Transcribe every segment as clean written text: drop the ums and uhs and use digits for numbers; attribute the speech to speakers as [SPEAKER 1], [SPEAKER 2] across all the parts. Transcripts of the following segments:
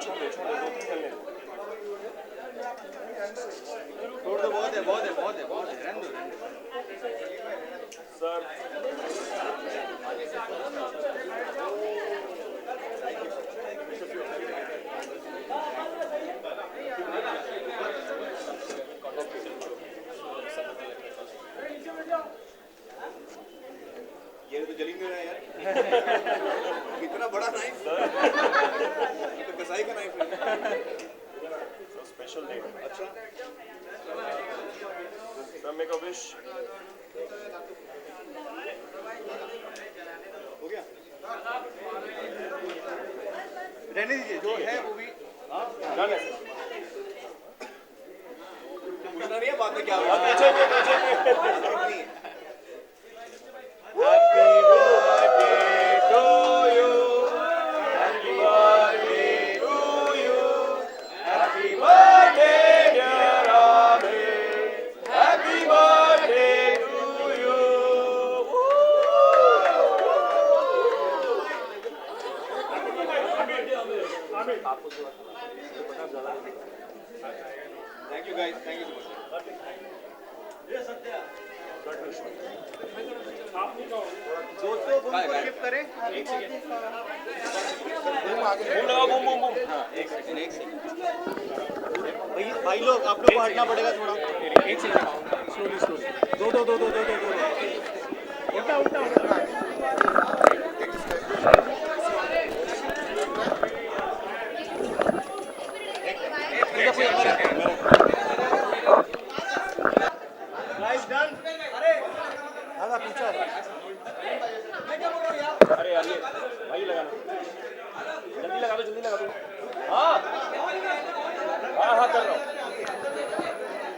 [SPEAKER 1] छोड़ दो, 2-3 करने दो।
[SPEAKER 2] छोड़ दो, बहुत है बहुत है बहुत है बहुत है, रहने दो।
[SPEAKER 1] सर
[SPEAKER 2] ये तो जल ही नहीं रहा है यार। इतना बड़ा नाइफ, तो कसाई का नाइफ है।
[SPEAKER 1] Sir special day.
[SPEAKER 2] अच्छा,
[SPEAKER 1] सर मेक अ विश।
[SPEAKER 2] हो गया, रहने दीजिए, जो है वो भी। हाँ,
[SPEAKER 1] डन है सर।
[SPEAKER 2] पूछना नहीं है बाद में क्या हुआ।
[SPEAKER 1] पीछे में।
[SPEAKER 2] Happy birthday to you.
[SPEAKER 1] Happy birthday to you. Happy birthday dear Amit. Happy birthday to you.
[SPEAKER 2] Thank you guys, thank you so much. दोस्तों उनको शिफ्ट करें।
[SPEAKER 1] बूम लगाओ, बूम बूम बूम।
[SPEAKER 2] हाँ, एक सेकंड। भाई लोग, आप लोग को हटना पड़ेगा थोड़ा।
[SPEAKER 3] एक सेकंड, स्लोली स्लोली, दो उल्टा उल्टा उल्टा।
[SPEAKER 2] Guys done?
[SPEAKER 3] हाँ पीछा है।
[SPEAKER 1] अरे यार ये भाई लगाना, जल्दी लगा दो, जल्दी लगा दो। हाँ हाँ हाँ कर रहा हूँ।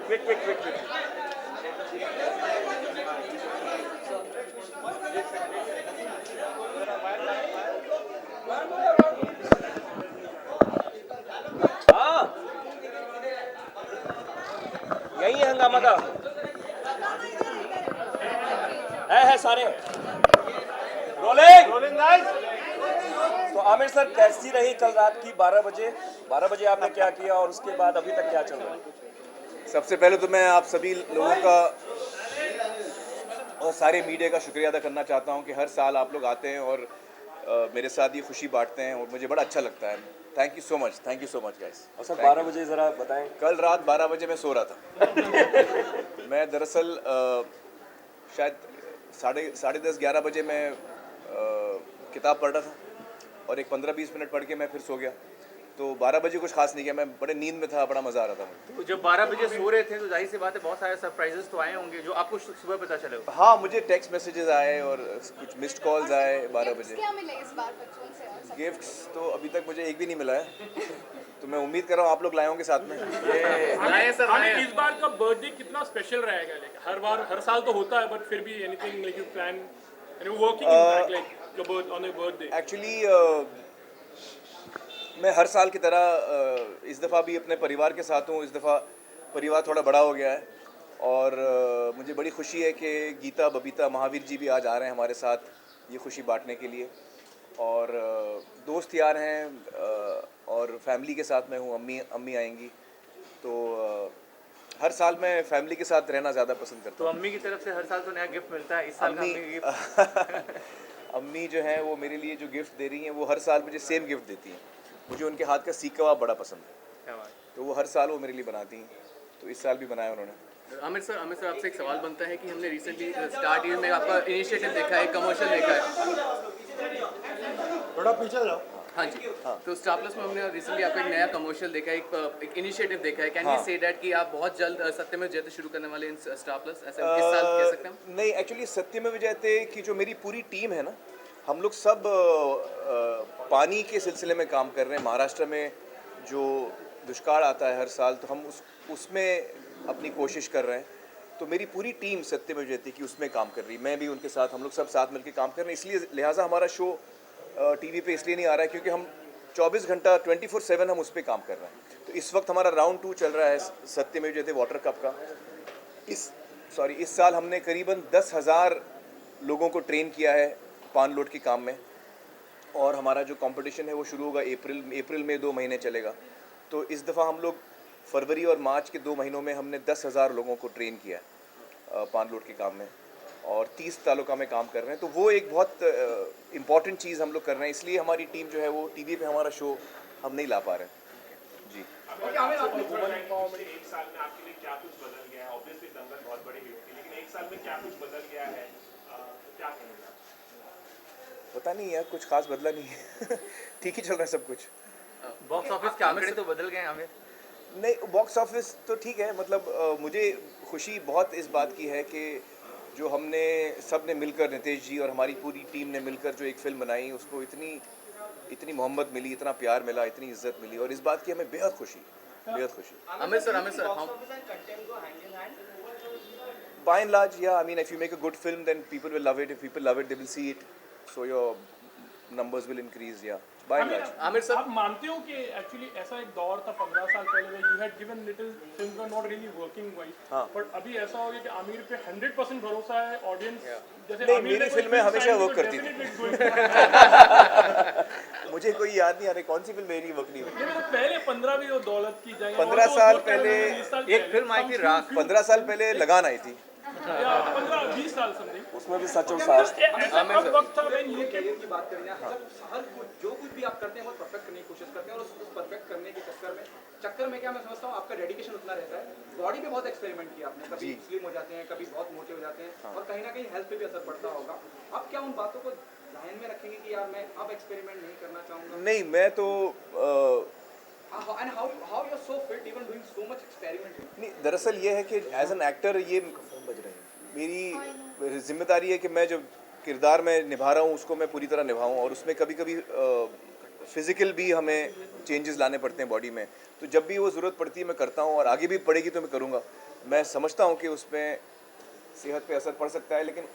[SPEAKER 1] Quick quick quick quick. हाँ यही है हंगामा का, है सारे। Rolling guys. तो आमिर सर कैसी रही कल रात की 12 बजे आपने क्या किया और उसके बाद अभी तक क्या चल रहा है?
[SPEAKER 2] सबसे पहले तो मैं आप सभी लोगों का और सारे मीडिया का शुक्रिया अदा करना चाहता हूं कि हर साल आप लोग आते हैं और मेरे साथ ये खुशी बांटते हैं और मुझे बड़ा अच्छा लगता है। Thank you so much guys.
[SPEAKER 1] और सर 12 बजे ज़रा बताएं।
[SPEAKER 2] कल रात 12 बजे मैं सो रहा था। मैं दरअसल शायद साढ़े 10-11 बजे मैं किताब पढ़ रहा था और एक 15-20 मिनट पढ़ के मैं फिर सो गया। तो 12 बजे कुछ खास नहीं किया, मैं बड़े नींद में था, बड़ा मज़ा आ रहा था मुझे।
[SPEAKER 4] तो जब 12 बजे सो रहे थे तो जाहिर सी बात है बहुत सारे सरप्राइजेस तो आए होंगे जो आपको सुबह पता चले हो।
[SPEAKER 2] हाँ, मुझे टेक्स्ट मैसेजेस आए और कुछ मिस्ड कॉल्स आए 12 बजे।
[SPEAKER 5] क्या मिले इस बार बच्चों से और सब?
[SPEAKER 2] गिफ्ट्स तो अभी तक मुझे एक भी नहीं मिला है, तो मैं उम्मीद कर रहा हूँ आप लोग लाए होंगे साथ में।
[SPEAKER 4] आए सर आए।
[SPEAKER 3] इस बार का बर्थडे कितना स्पेशल रहेगा? लाइक हर बार हर साल तो होता है बट फिर भी anything like you plan and you working in that like on your birthday?
[SPEAKER 2] Actually मैं हर साल की तरह इस दफ़ा भी अपने परिवार के साथ हूँ। इस दफ़ा परिवार थोड़ा बड़ा हो गया है और मुझे बड़ी खुशी है कि गीता, बबीता, महावीर जी भी आज आ रहे हैं हमारे साथ ये खुशी बांटने के लिए। और दोस्त यार हैं और फैमिली के साथ मैं हूँ, अम्मी आएंगी। तो हर साल मैं फैमिली के साथ रहना ज़्यादा पसंद करता
[SPEAKER 4] तो
[SPEAKER 2] हूँ।
[SPEAKER 4] अम्मी की तरफ से हर साल तो नया गिफ्ट मिलता है, इस साल का
[SPEAKER 2] अम्मी
[SPEAKER 4] अम्मी की गिफ्ट।
[SPEAKER 2] अम्मी जो हैं वो मेरे लिए जो गिफ्ट दे रही हैं वो हर साल मुझे सेम गिफ्ट देती हैं। मुझे उनके हाथ का सीख कबाब बड़ा पसंद है,
[SPEAKER 4] क्या बात।
[SPEAKER 2] तो वो हर साल वो मेरे लिए बनाती हैं, तो इस साल भी बनाया उन्होंने।
[SPEAKER 4] आमिर सर आपसे एक सवाल बनता है कि हमने रिसेंटली स्टार टीवी में आपका इनिशिएटिव देखा है, कमर्शियल देखा है।
[SPEAKER 3] थोड़ा पीछे जाओ।
[SPEAKER 4] हाँ जी। तो स्टार प्लस में हमने रिसेंटली आपका एक नया कमर्शियल देखा है, एक इनिशिएटिव देखा है। कैन यू से दैट कि आप बहुत जल्द सत्यमेव जयते शुरू करने वाले इन स्टार प्लस, ऐसा इस साल कह सकते हैं हम?
[SPEAKER 2] नहीं, एक्चुअली सत्यमेव जयते की जो मेरी पूरी टीम है ना, हम लोग सब पानी के सिलसिले में काम कर रहे हैं। महाराष्ट्र में जो दुष्काल आता है हर साल, तो हम उसमें अपनी कोशिश कर रहे हैं। तो मेरी पूरी टीम सत्यमेव जयते की उसमें काम कर रही है, मैं भी उनके साथ, हम लोग सब साथ मिलकर काम कर रहे हैं। इसलिए लिहाजा हमारा शो टीवी पे इसलिए नहीं आ रहा है क्योंकि हम 24 घंटा 24/7 हम उस पर काम कर रहे हैं। तो इस वक्त हमारा राउंड 2 चल रहा है सत्यमेव जयते वाटर कप का। इस साल हमने करीबन 10,000 लोगों को ट्रेन किया है पान लोड के काम में। और हमारा जो कंपटीशन है वो शुरू होगा अप्रैल में 2 महीने चलेगा। तो इस दफ़ा हम लोग फरवरी और मार्च के 2 महीनों में हमने 10,000 लोगों को ट्रेन किया है पान लोड के काम में, और 30 तालुका में काम कर रहे हैं। तो वो एक बहुत इम्पॉर्टेंट चीज़ हम लोग कर रहे हैं, इसलिए हमारी टीम जो है वो टीवी पे हमारा शो हम नहीं ला पा रहे हैं जी।
[SPEAKER 1] वुमेन एम्पावरमेंट एक साल में आपके लिए क्या कुछ बदल गया है? ऑब्वियसली दंगल बहुत बड़ी हिट थी, लेकिन एक साल में क्या कुछ बदल गया है, क्या कहेंगे आप?
[SPEAKER 2] पता नहीं यार, कुछ खास बदला नहीं है ठीक ही चल रहा है सब कुछ।
[SPEAKER 4] बॉक्स ऑफिस के आंकड़े तो बदल गए हमें।
[SPEAKER 2] नहीं, बॉक्स ऑफिस तो ठीक है, मतलब मुझे खुशी बहुत इस बात की है कि जो हमने सब ने मिलकर, नितेश जी और हमारी पूरी टीम ने मिलकर जो एक फ़िल्म बनाई, उसको इतनी मोहब्बत मिली, इतना प्यार मिला, इतनी इज्जत मिली, और इस बात की हमें बेहद खुशी।
[SPEAKER 4] Aamir sir
[SPEAKER 2] By and large, yeah, I mean, if you make a good film, then people will love it. If people love it, they will see it. So your numbers will increase, yeah. By and large.
[SPEAKER 3] Aamir sir, आप मानते हो कि actually ऐसा एक दौर था 15 साल पहले में, you had given little films were not really working wise, but अभी ऐसा हो गया कि आमिर पे 100% भरोसा है ऑडियंस। जैसे
[SPEAKER 2] नहीं,
[SPEAKER 3] आमिर
[SPEAKER 2] मेरी
[SPEAKER 3] ने कोई
[SPEAKER 2] फिल्में
[SPEAKER 3] film
[SPEAKER 2] हमेशा
[SPEAKER 3] sign
[SPEAKER 2] work
[SPEAKER 3] तो
[SPEAKER 2] करती थी।
[SPEAKER 3] definitely it's going-
[SPEAKER 2] मुझे कोई याद नहीं आ रहा कौन सी फिल्म मेरी वर्क नहीं हुई।
[SPEAKER 3] नहीं, मतलब पहले 15 भी वो दौलत की जाएंगे,
[SPEAKER 2] 15 साल पहले
[SPEAKER 4] एक फिल्म आई थी राख।
[SPEAKER 2] 15 साल पहले लगान आई थी,
[SPEAKER 3] 15-20 साल समथिंग।
[SPEAKER 1] उसमें भी सच और सास।
[SPEAKER 3] ऐसा कब वक्त था when you came-
[SPEAKER 6] करियर की बात करें ना, जब हर कुछ जो कुछ भी आप करते हैं वो परफेक्ट करने की कोशिश करते हैं, और उस परफेक्ट करने के चक्कर में क्या मैं समझता हूँ आपका डेडिकेशन उतना रहता है। बॉडी पे बहुत एक्सपेरिमेंट किया आपने, कभी स्लिम हो जाते हैं, कभी बहुत मोटे हो जाते हैं, और कहीं ना कहीं हेल्थ पे भी असर पड़ता होगा। आप क्या उन बातों को ध्यान में रखेंगे कि यार मैं अब एक्सपेरिमेंट नहीं करना चाहूँगा?
[SPEAKER 2] नहीं, मैं तो
[SPEAKER 6] And how you're so fit even doing so much experimenting?
[SPEAKER 2] नहीं, दरअसल ये है कि एज एन एक्टर ये मेरी जिम्मेदारी है कि मैं जो किरदार में निभा रहा हूँ उसको मैं पूरी तरह निभाऊँ, और उसमें कभी कभी फिज़िकल भी हमें चेंजेस लाने पड़ते हैं बॉडी में। तो जब भी वो ज़रूरत पड़ती है मैं करता हूँ, और आगे भी पड़ेगी तो मैं करूँगा। मैं समझता हूँ कि उसमें सेहत पे असर पड़ सकता है, लेकिन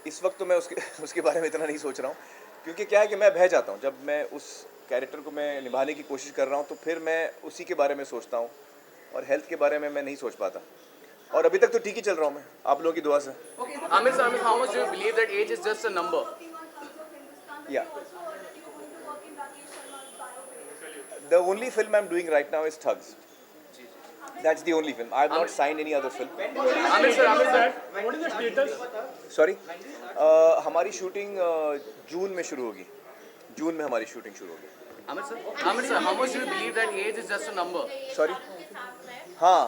[SPEAKER 2] इस वक्त तो मैं उसके बारे में इतना नहीं सोच रहा हूँ, क्योंकि क्या है कि मैं बह जाता हूँ जब मैं उस कैरेक्टर को मैं निभाने की कोशिश कर रहा हूँ, तो फिर मैं उसी के बारे में सोचता हूँ, और हेल्थ के बारे में मैं नहीं सोच पाता। और अभी तक तो ठीक ही चल रहा हूँ मैं, आप लोगों की दुआ से।
[SPEAKER 4] Aamir sir, how much do you believe that age is just a number?
[SPEAKER 2] Yeah. The only film I'm doing right now is Thugs. That's the only film. I have not signed any other film.
[SPEAKER 4] Aamir sir,
[SPEAKER 3] What is the status?
[SPEAKER 2] Sorry. हमारी shooting जून में शुरू होगी। जून में हमारी shooting शुरू होगी।
[SPEAKER 4] Aamir sir, how much do you believe that age is just a number?
[SPEAKER 2] Sorry. हाँ।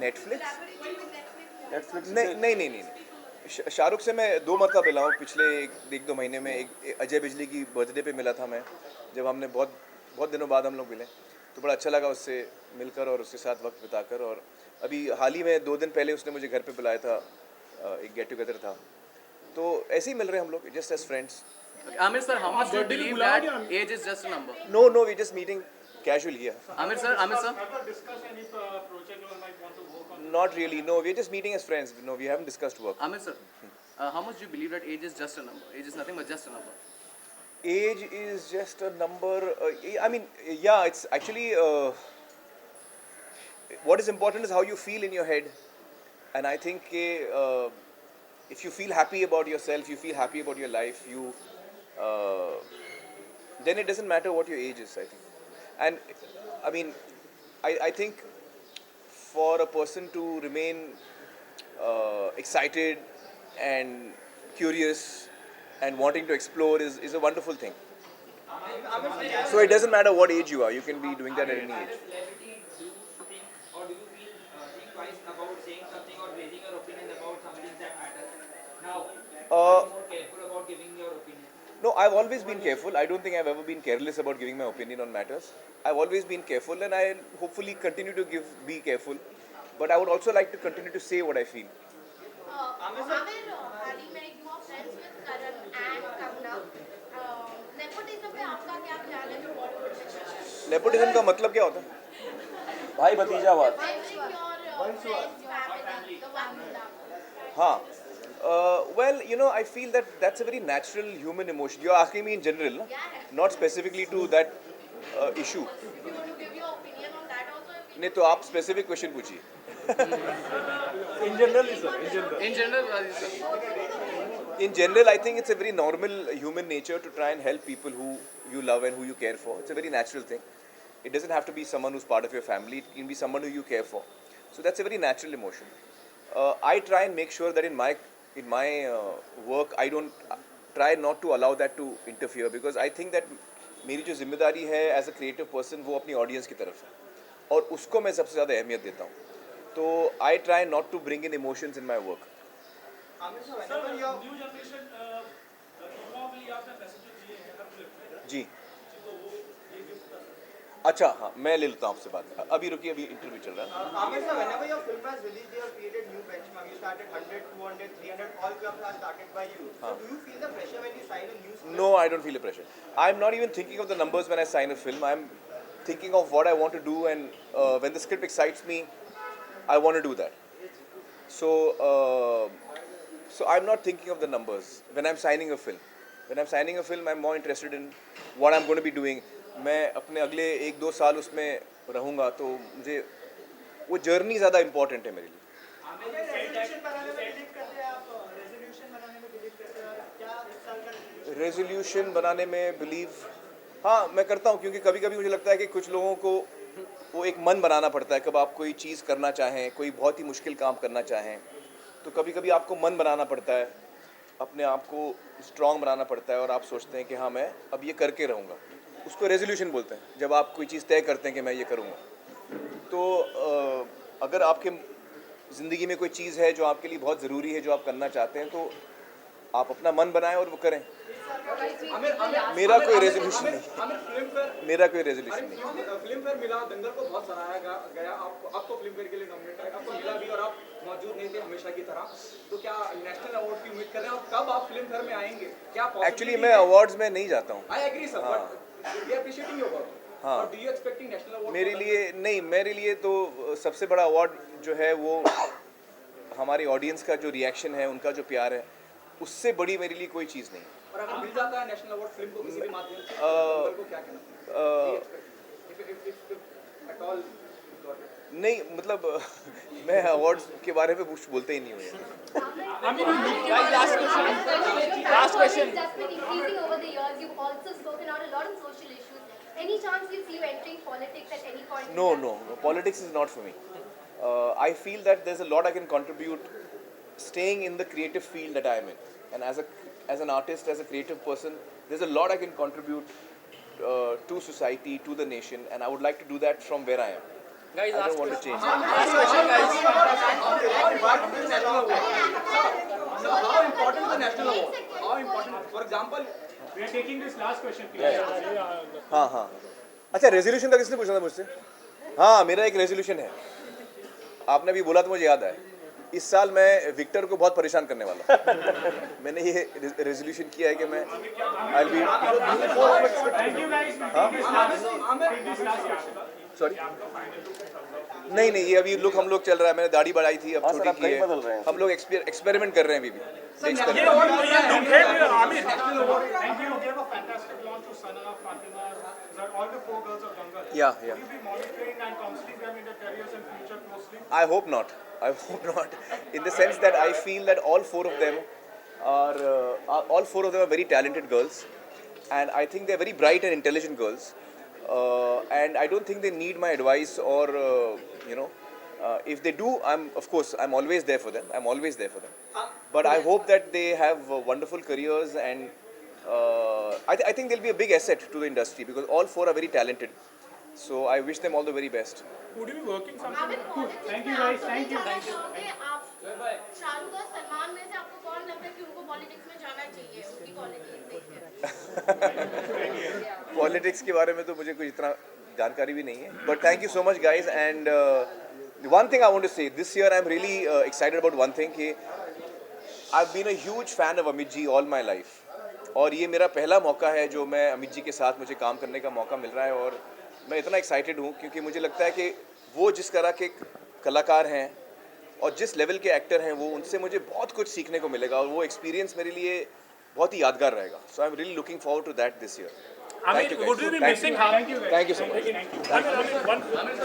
[SPEAKER 2] Netflix? नहीं। शाहरुख से मैं 2 मरतबा मिला हूँ पिछले 1-2 महीने में। एक अजय बिजली की बर्थडे पे मिला था मैं, जब हमने बहुत दिनों बाद हम लोग मिले, तो बड़ा अच्छा लगा उससे मिलकर और उसके साथ वक्त बिताकर। और अभी हाल ही में 2 दिन पहले उसने मुझे घर पे बुलाया था, एक गेट टुगेदर था, तो ऐसे ही मिल रहे हैं हम लोग, just as friends.
[SPEAKER 4] Amir sir, how much do you believe that age is just a number?
[SPEAKER 2] No, we're just meeting casually here.
[SPEAKER 4] Amir sir,
[SPEAKER 2] Not really, no, we're just meeting as friends. No, we haven't discussed work.
[SPEAKER 4] Amir sir, how much do you believe that age is just a number? Age is nothing but just a number.
[SPEAKER 2] Age is just a number. I mean, yeah, it's actually what is important is how you feel in your head, and I think if you feel happy about yourself, you feel happy about your life, you then it doesn't matter what your age is, I think. And I mean, I think for a person to remain excited and curious and wanting to explore is a wonderful thing. So it doesn't matter what age you are, you can be doing that at any age.
[SPEAKER 7] Or do you feel think twice about saying something or raising your opinion about something that matters? Now, are you more careful about giving your opinion?
[SPEAKER 2] No, I've always been careful. I don't think I've ever been careless about giving my opinion on matters. I've always been careful, and I'll hopefully continue to be careful. But I would also like to continue to say what I feel.
[SPEAKER 5] Amir, हाल ही में you are friends with Karan and Kanna. Nepotism पे आपका क्या ख्याल है Bollywood में?
[SPEAKER 2] Nepotism का मतलब क्या होता है?
[SPEAKER 1] भाई भतीजावाद।
[SPEAKER 5] Your friends, family, the one love.
[SPEAKER 2] हाँ. Well, you know, I feel that that's a very natural human emotion. You're asking me in general, no? Not specifically to that issue.
[SPEAKER 5] If you want to give your opinion on that also, if
[SPEAKER 2] नहीं तो आप specific question पूछिए.
[SPEAKER 1] In general, sir. In general.
[SPEAKER 4] In general, sir.
[SPEAKER 2] In general, I think it's a very normal human nature to try and help people who you love and who you care for. It's a very natural thing. It doesn't have to be someone who's part of your family. It can be someone who you care for. So that's a very natural emotion. I try and make sure that in my work, I don't try not to allow that to interfere, because I think that मेरी जो जिम्मेदारी है as a creative person वो अपनी audience की तरफ है, और उसको मैं सबसे ज़्यादा अहमियत देता हूँ. तो I try not to bring in emotions in my work. जी. अच्छा, हाँ, मैं ले लेता हूँ आपसे बात. अभी रुकिए, अभी इंटरव्यू चल रहा है.
[SPEAKER 8] Amir sir, whenever your film has released, they have created new benchmark. You started 100, 200, 300. All clubs are started by you. So do you feel the pressure when you sign a new script?
[SPEAKER 2] No, I don't feel the pressure. I'm not even thinking of the numbers when I sign a film. I'm thinking of what I want to do, and when the script excites me, I want to do that. So, so I'm not thinking of the numbers when I'm signing a film. When I'm signing a film, I'm more interested in what I'm going to be doing. मैं अपने अगले 1-2 साल उसमें रहूँगा, तो मुझे वो journey ज़्यादा इम्पोर्टेंट है मेरे लिए. रेजोल्यूशन बनाने में बिलीव, हाँ, मैं करता हूँ, क्योंकि कभी कभी मुझे लगता है कि कुछ लोगों को वो एक मन बनाना पड़ता है. कब आप कोई चीज़ करना चाहें, कोई बहुत ही मुश्किल काम करना चाहें, तो कभी कभी आपको मन बनाना पड़ता है, अपने आप को स्ट्रॉन्ग बनाना पड़ता है, और आप सोचते हैं कि हाँ, मैं अब ये करके रहूँगा. उसको रेजोल्यूशन बोलते हैं, जब आप कोई चीज़ तय करते हैं कि मैं ये करूँगा. तो अगर आपके ज़िंदगी में कोई चीज़ है जो आपके लिए बहुत ज़रूरी है, जो आप करना चाहते हैं, तो आप अपना मन बनाएं और वो करें. मेरा कोई रेजोल्यूशन नहीं. मेरा कोई रेजोल्यूशन नहीं.
[SPEAKER 6] फिल्म फेयर मिला, दंगल को बहुत सराहा गया. आपको फिल्म फेयर के लिए नॉमिनेट है, आपको मिला भी, और आप मौजूद नहीं थे हमेशा की तरह. तो क्या नेशनल अवार्ड की उम्मीद कर रहे हैं, और कब आप फिल्म फेयर में आएंगे? क्या
[SPEAKER 2] एक्चुअली मैं अवार्ड्स में नहीं जाता हूँ.
[SPEAKER 6] I agree sir, but we are appreciating your work.
[SPEAKER 2] हाँ.
[SPEAKER 6] Do you expecting national award?
[SPEAKER 2] मेरे लिए नहीं, मेरे लिए तो सबसे बड़ा अवार्ड जो है वो हमारी ऑडियंस का जो रिएक्शन है, उनका जो प्यार है, उससे बड़ी मेरे लिए कोई चीज़ नहीं.
[SPEAKER 6] और अगर मिल जाता है नेशनल अवार्ड फिल्म को किसी भी माध्यम से, तो क्या कहना?
[SPEAKER 2] नहीं, मतलब मैं अवार्ड्स के बारे में कुछ बोलते ही नहीं हूँ.
[SPEAKER 5] Last question. Just been increasing over the years. You've also spoken out a lot on social issues. Any chance you see you entering politics at any point?
[SPEAKER 2] No. Politics is not for me. I feel that there's a lot I can contribute staying in the creative field that I am in. And as an artist, as a creative person, there's a lot I can contribute to society, to the nation, and I would like to do that from where I am.
[SPEAKER 4] Guys,
[SPEAKER 2] I don't want to change.
[SPEAKER 4] last question, guys.
[SPEAKER 6] How important is the national award? So how important is the national award? How important? For example,
[SPEAKER 3] We are taking this last question, please.
[SPEAKER 2] हाँ. अच्छा, resolution का किसने पूछा था मुझसे? हाँ, मेरा एक रेजोल्यूशन है. आपने अभी बोला तो मुझे याद आया. इस साल मैं विक्टर को बहुत परेशान करने वाला. मैंने ये रेजोल्यूशन किया है कि मैं I'll be.
[SPEAKER 3] Thank you guys. Take this last
[SPEAKER 2] sorry, नहीं, ये अभी लुक हम लोग चल रहा है. मैंने दाढ़ी बढ़ाई थी, अब छोटी की है. हम लोग एक्सपेरिमेंट कर रहे हैं अभी भी.
[SPEAKER 3] Thank you. You gave a fantastic launch to Sana, Fatima, all the 4 girls of Dangal.
[SPEAKER 2] Yeah.
[SPEAKER 3] Will you be monitoring and counseling them in their careers and future closely?
[SPEAKER 2] I hope not. In the sense that I feel that all 4 of them are very talented girls, and I think they're very bright and intelligent girls. And I don't think they need my advice, or if they do, I'm always there for them. But I hope that they have wonderful careers, and I think they'll be a big asset to the industry, because all 4 are very talented. So I wish them all the very best.
[SPEAKER 3] Would you be working something?
[SPEAKER 5] Amir, politics
[SPEAKER 3] Thank you
[SPEAKER 5] में
[SPEAKER 3] guys.
[SPEAKER 5] आप
[SPEAKER 3] Thank you.
[SPEAKER 5] जाना चाहोगे? आप शाहरुख और सलमान में से आपको कौन लगता है कि उनको पॉलिटिक्स में जाना चाहिए? उनकी क्वालिटीज देखकर.
[SPEAKER 2] पॉलिटिक्स के बारे में तो मुझे कुछ इतना जानकारी भी नहीं है. But thank you so much guys. And one thing I want to say, this year I'm really excited about one thing, कि I've been a huge fan of Amit ji all my life. और ये मेरा पहला मौका है जो मैं अमित जी के साथ मुझे काम करने का मौका मिल रहा है, और मैं इतना एक्साइटेड हूँ क्योंकि मुझे लगता है कि वो जिस तरह के कलाकार हैं और जिस लेवल के एक्टर हैं, वो उनसे मुझे बहुत कुछ सीखने को मिलेगा, और वो एक्सपीरियंस मेरे लिए बहुत ही यादगार रहेगा. So I am really looking forward to that this year.
[SPEAKER 3] Amir, would you be missing? Thank you.
[SPEAKER 2] Thank you so much.
[SPEAKER 3] Amir,